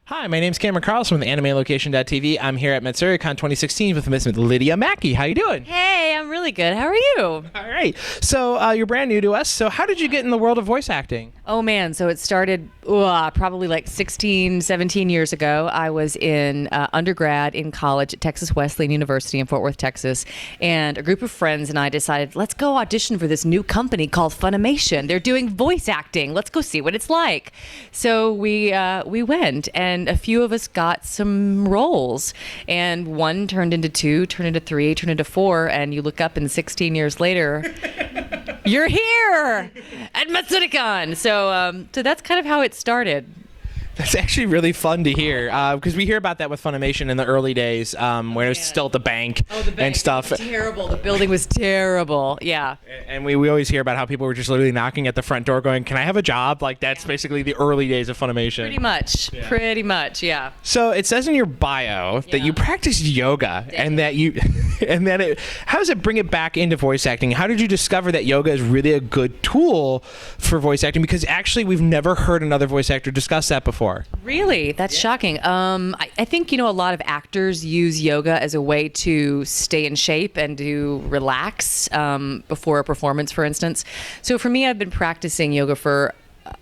Hi, my name's Cameron Carlson with AnimeLocation.tv. I'm here at Matsuricon 2016 with Miss Lydia Mackay. How you doing? Hey, I'm really good. How are you? All right. So you're brand new to us. So how did you get in the world of voice acting? Oh, man. So it started probably like 16, 17 years ago. I was in undergrad in college at Texas Wesleyan University in Fort Worth, Texas. And a group of friends and I decided, let's go audition for this new company called Funimation. They're doing voice acting. Let's go see what it's like. So we went, and a few of us got some roles. And one turned into two, turned into three, turned into four. And you look up and 16 years later... You're here at Matsuricon. So that's kind of how it started. That's actually really fun to hear because we hear about that with Funimation in the early days where it's still at the bank, and stuff. Was terrible. The building was terrible. Yeah. And we always hear about how people were just literally knocking at the front door going, can I have a job? Like that's basically the early days of Funimation. Pretty much, yeah. So it says in your bio that you practice yoga and that you, and then how does it bring it back into voice acting? How did you discover that yoga is really a good tool for voice acting? Because actually we've never heard another voice actor discuss that before. Really? That's shocking. I think, a lot of actors use yoga as a way to stay in shape and to relax before a performance, for instance. So for me, I've been practicing yoga for,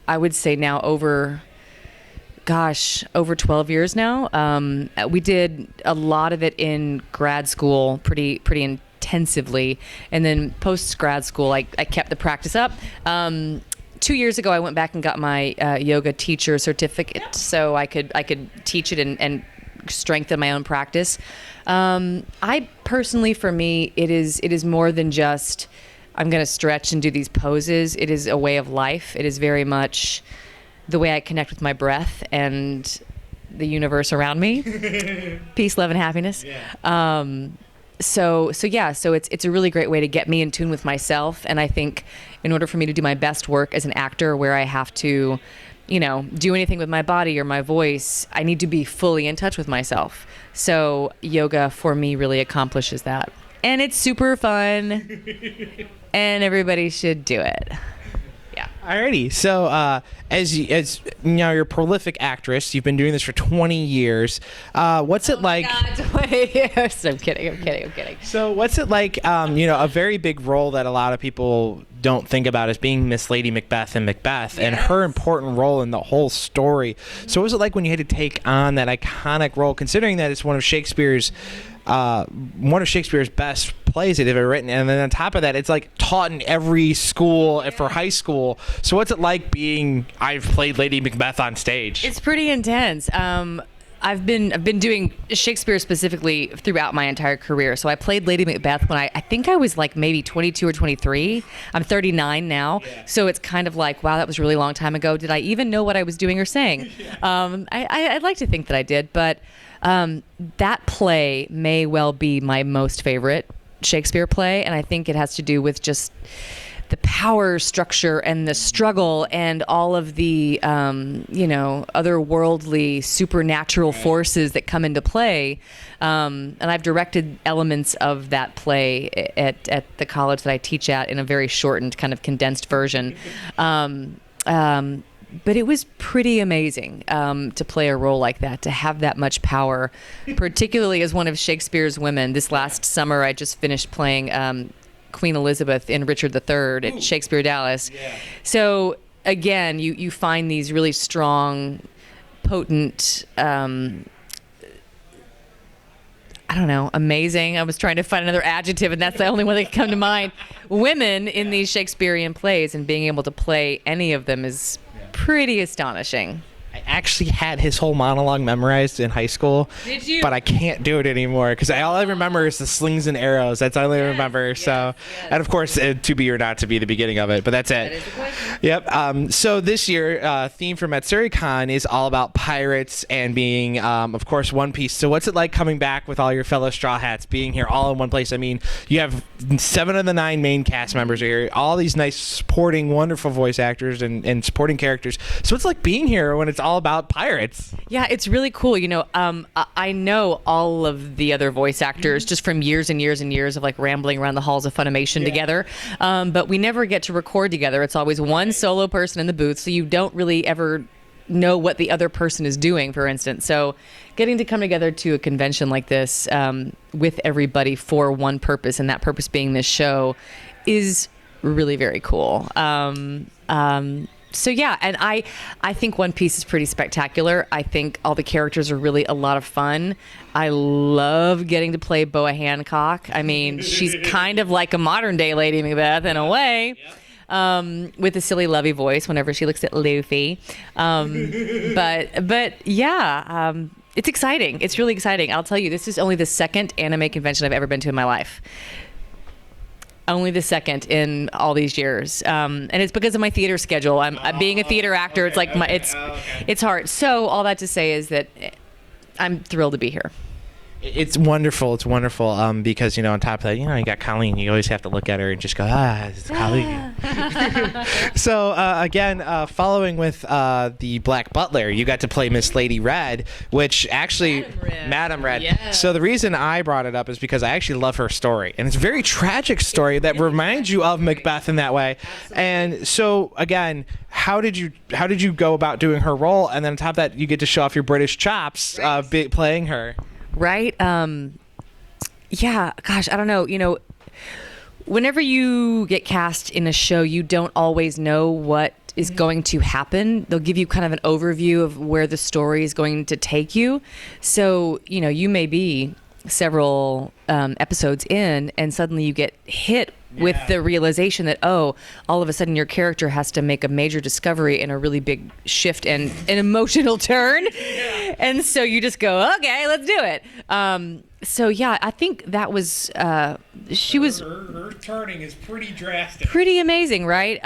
I would say now over 12 years now. We did a lot of it in grad school pretty intensively. And then post-grad school, I kept the practice up. 2 years ago, I went back and got my yoga teacher certificate, so I could teach it and strengthen my own practice. I personally, for me, it is more than just I'm going to stretch and do these poses. It is a way of life. It is very much the way I connect with my breath and the universe around me. Peace, love, and happiness. Yeah. So it's a really great way to get me in tune with myself. And I think in order for me to do my best work as an actor, where I have to, do anything with my body or my voice, I need to be fully in touch with myself. So yoga for me really accomplishes that. And it's super fun and everybody should do it. Yeah. Alrighty. So, as you're a prolific actress, you've been doing this for 20 years. What's it like? God, 20 years. I'm kidding. So, what's it like? A very big role that a lot of people don't think about is being Miss Lady Macbeth in Macbeth, and her important role in the whole story. So, what was it like when you had to take on that iconic role, considering that it's one of Shakespeare's best plays that they've ever written, and then on top of that, it's like taught in every school for high school. So what's it like being I've played Lady Macbeth on stage? It's pretty intense. I've been doing Shakespeare specifically throughout my entire career. So I played Lady Macbeth when I think I was like maybe 22 or 23. I'm 39 now. Yeah. So it's kind of like, wow, that was a really long time ago. Did I even know what I was doing or saying? I'd like to think that I did, but that play may well be my most favorite Shakespeare play, and I think it has to do with just the power structure and the struggle and all of the otherworldly supernatural forces that come into play. And I've directed elements of that play at the college that I teach at in a very shortened, kind of condensed version. But it was pretty amazing to play a role like that, to have that much power, particularly as one of Shakespeare's women. This last summer, I just finished playing Queen Elizabeth in Richard III at Shakespeare Dallas. Yeah. So again, you find these really strong, potent, amazing. I was trying to find another adjective, and that's the only one that could come to mind. Women in these Shakespearean plays, and being able to play any of them is pretty astonishing. I actually had his whole monologue memorized in high school. Did you? But I can't do it anymore because all I remember is the slings and arrows. That's all I remember. Yes. And of course, to be or not to be the beginning of it, but that's it. That is the question. Yep. So this year, theme for Matsuricon is all about pirates and being, of course, One Piece. So what's it like coming back with all your fellow Straw Hats, being here all in one place? I mean, you have 7 of the 9 main cast members are here, all these nice, supporting, wonderful voice actors and supporting characters. So it's like being here when it's all about pirates. Yeah, it's really cool. I know all of the other voice actors just from years and years and years of like rambling around the halls of Funimation together. But we never get to record together. It's always one solo person in the booth, so you don't really ever know what the other person is doing, for instance. So getting to come together to a convention like this with everybody for one purpose, and that purpose being this show, is really very cool. So yeah, and I think One Piece is pretty spectacular. I think all the characters are really a lot of fun. I love getting to play Boa Hancock. I mean, she's kind of like a modern day Lady Macbeth in a way. With a silly lovey voice whenever she looks at Luffy. But yeah, it's exciting. It's really exciting. I'll tell you, this is only the second anime convention I've ever been to in my life. Only the second in all these years, and it's because of my theater schedule. I'm being a theater actor. It's like it's hard. So all that to say is that I'm thrilled to be here. It's wonderful. It's wonderful because, on top of that, you got Colleen. You always have to look at her and just go, it's Colleen. So, again, following with the Black Butler, you got to play Miss Lady Red, which actually... Madam Red. Yeah. So the reason I brought it up is because I actually love her story. And it's a very tragic story that reminds you of Macbeth in that way. Absolutely. And so, again... How did you go about doing her role? And then on top of that, you get to show off your British chops playing her. Right. Yeah. Gosh, I don't know. Whenever you get cast in a show, you don't always know what is going to happen. They'll give you kind of an overview of where the story is going to take you. So, you may be several episodes in, and suddenly you get hit with the realization that, all of a sudden your character has to make a major discovery and a really big shift and an emotional turn. Yeah. And so you just go, okay, let's do it. So yeah, I think that was, her turning is pretty drastic. Pretty amazing, right?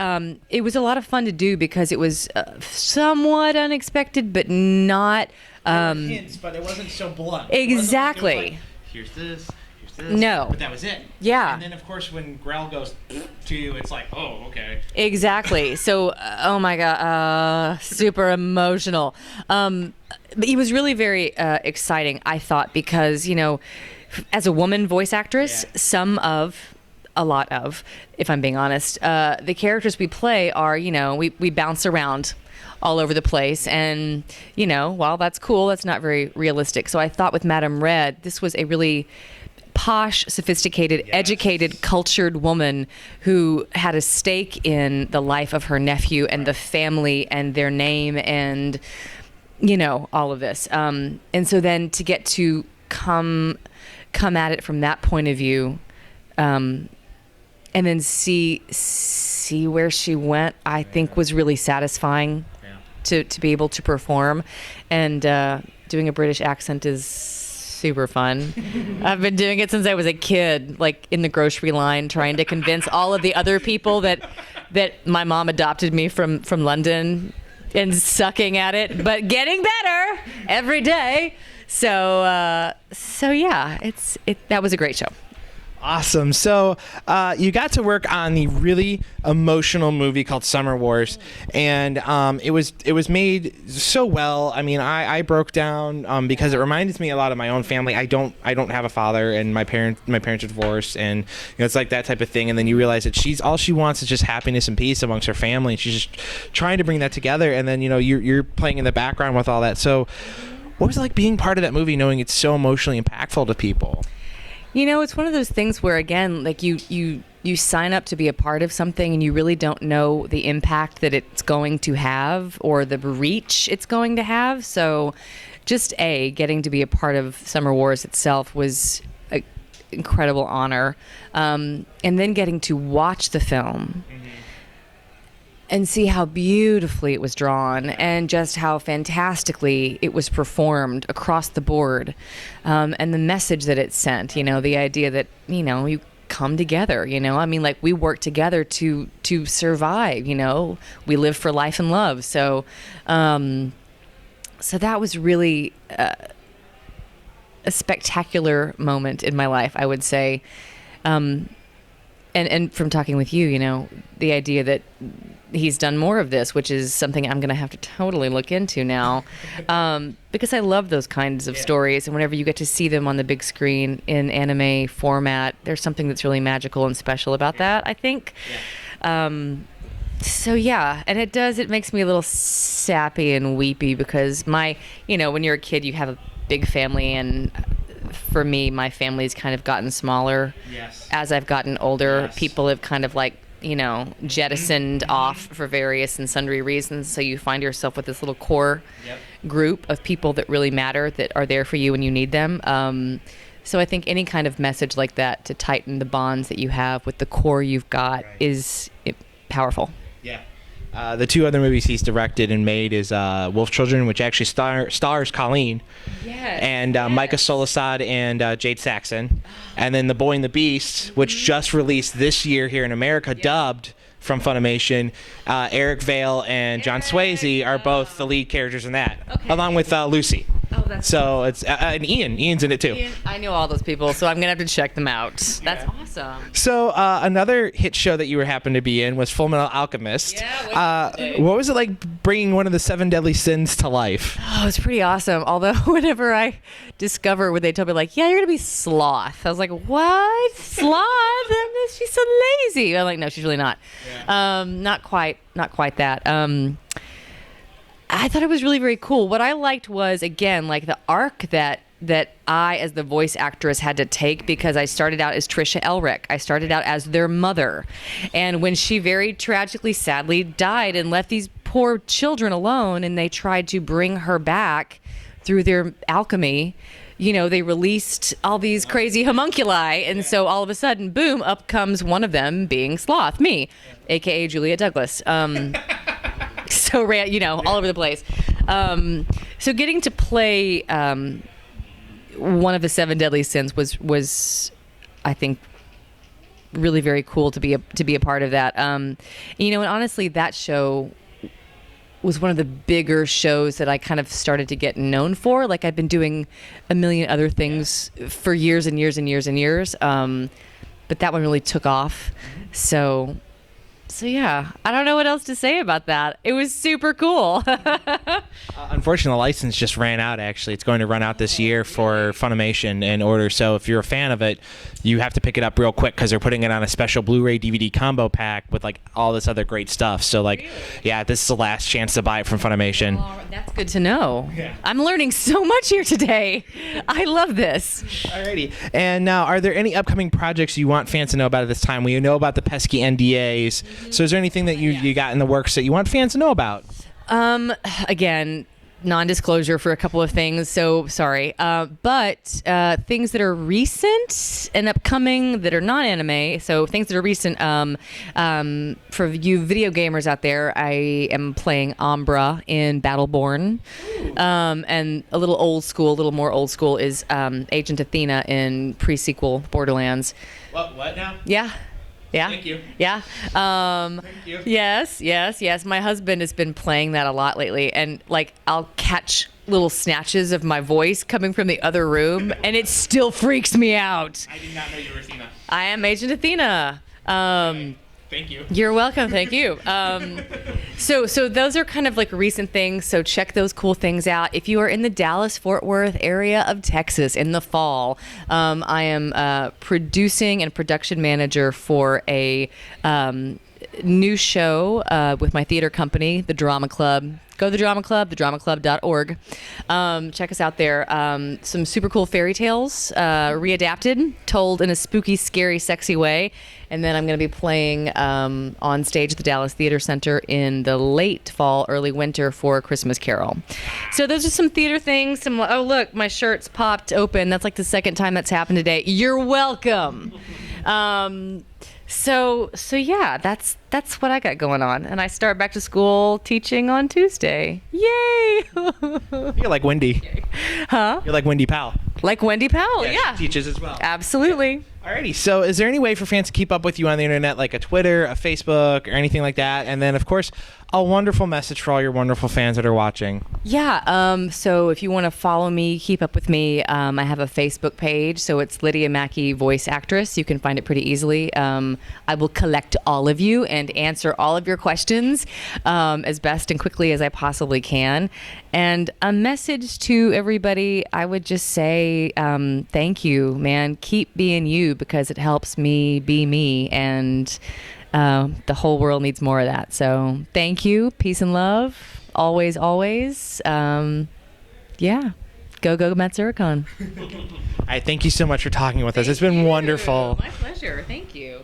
It was a lot of fun to do because it was somewhat unexpected, but not... hints, but it wasn't so blunt. Exactly. It was like, here's this. No. But that was it. Yeah. And then, of course, when Grell goes to you, it's like, oh, okay. Exactly. So, oh my God, super emotional. But it was really very exciting, I thought, because, as a woman voice actress, a lot of, if I'm being honest, the characters we play are, we bounce around all over the place. And, while that's cool, that's not very realistic. So I thought with Madam Red, this was a really posh, sophisticated, educated, cultured woman who had a stake in the life of her nephew and the family and their name and, all of this. And so then to get to come at it from that point of view, and then see where she went, I think was really satisfying to be able to perform. And doing a British accent is super fun. I've been doing it since I was a kid, like in the grocery line, trying to convince all of the other people that my mom adopted me from London, and sucking at it, but getting better every day. So yeah, that was a great show. Awesome. So you got to work on the really emotional movie called Summer Wars, and it was made so well. I mean, I broke down because it reminded me a lot of my own family. I don't have a father, and my parents are divorced, and it's like that type of thing. And then you realize that all she wants is just happiness and peace amongst her family, and she's just trying to bring that together. And then you're playing in the background with all that. So what was it like being part of that movie, knowing it's so emotionally impactful to people? It's one of those things where, again, like you sign up to be a part of something and you really don't know the impact that it's going to have or the reach it's going to have. So just getting to be a part of Summer Wars itself was an incredible honor. And then getting to watch the film and see how beautifully it was drawn and just how fantastically it was performed across the board, and the message that it sent, the idea that, you come together, I mean, like, we work together to survive, we live for life and love. So that was really a spectacular moment in my life, I would say. And from talking with you, the idea that he's done more of this, which is something I'm going to have to totally look into now, because I love those kinds of stories. And whenever you get to see them on the big screen in anime format, there's something that's really magical and special about that, I think. So yeah, and it makes me a little sappy and weepy because when you're a kid, you have a big family, and for me, my family's kind of gotten smaller. Yes. As I've gotten older, Yes. people have kind of jettisoned off for various and sundry reasons. So you find yourself with this little core group of people that really matter, that are there for you when you need them. So I think any kind of message like that to tighten the bonds that you have with the core you've got is powerful. Yeah. The two other movies he's directed and made is Wolf Children, which actually stars Colleen, and Micah Solusad and Jade Saxon, and then The Boy and the Beast, which just released this year here in America, dubbed from Funimation. Eric Vale and John Swayze are both the lead characters in that, along with Lucy. Oh, that's so it's and Ian's in it too. I know all those people, so I'm gonna have to check them out. That's awesome. So another hit show that you happened to be in was Full Metal Alchemist. Yeah. What was it like bringing one of the 7 deadly sins to life? Oh, it's pretty awesome. Although whenever I discover when they told me yeah, you're gonna be Sloth, I was like, what? Sloth? She's so lazy. I'm like, no, she's really not. Yeah. Not quite that. I thought it was really very cool. What I liked was, again, the arc that I, as the voice actress, had to take, because I started out as Trisha Elric. I started out as their mother. And when she very tragically, sadly died and left these poor children alone, and they tried to bring her back through their alchemy, they released all these crazy homunculi. And so all of a sudden, boom, up comes one of them being Sloth, me, a.k.a. Juliet Douglas. So all over the place. So getting to play one of the 7 deadly sins was I think really very cool to be a part of that. And honestly, that show was one of the bigger shows that I kind of started to get known for. I've been doing a million other things for years and years and years and years, but that one really took off. So yeah, I don't know what else to say about that. It was super cool. Unfortunately, the license just ran out, actually. It's going to run out this year for Funimation in order. So if you're a fan of it, you have to pick it up real quick because they're putting it on a special Blu-ray DVD combo pack with all this other great stuff. So yeah, this is the last chance to buy it from Funimation. Oh, that's good to know. Yeah. I'm learning so much here today. I love this. Alrighty. And now, are there any upcoming projects you want fans to know about at this time? We know about the pesky NDAs. So is there anything that you got in the works that you want fans to know about? Again, non-disclosure for a couple of things, so sorry. But things that are recent and upcoming that are not anime, so things that are recent, for you video gamers out there, I am playing Umbra in Battleborn. And a little more old school is Agent Athena in pre-sequel Borderlands. What now? Yeah. Yeah. Thank you. Yeah. Thank you. Yes. My husband has been playing that a lot lately, and I'll catch little snatches of my voice coming from the other room, and it still freaks me out. I did not know you were Athena. I am Agent Athena. Thank you. You're welcome. Thank you. So those are kind of recent things. So check those cool things out. If you are in the Dallas-Fort Worth area of Texas in the fall, I am producing and production manager for a new show with my theater company, The Drama Club. Go to the Drama Club, thedramaclub.org. Check us out there. Some super cool fairy tales, readapted, told in a spooky, scary, sexy way. And then I'm going to be playing on stage at the Dallas Theater Center in the late fall, early winter for A Christmas Carol. So those are some theater things. Oh, look, my shirt's popped open. That's the second time that's happened today. You're welcome. So yeah, that's what I got going on, and I start back to school teaching on Tuesday. Yay! You're like Wendy. Huh? You're like Wendy Powell. Like Wendy Powell, yeah. She teaches as well. Absolutely. Alrighty, so is there any way for fans to keep up with you on the internet, like a Twitter, a Facebook, or anything like that? And then, of course, a wonderful message for all your wonderful fans that are watching. Yeah, so if you want to follow me, keep up with me, I have a Facebook page, so it's Lydia Mackay, voice actress. You can find it pretty easily. I will collect all of you and answer all of your questions as best and quickly as I possibly can. And a message to everybody, I would just say thank you, man. Keep being you, because it helps me be me. And the whole world needs more of that. So thank you. Peace and love. Always, always. Yeah. Go Matsuricon. I thank you so much for talking with us. It's been wonderful. My pleasure. Thank you.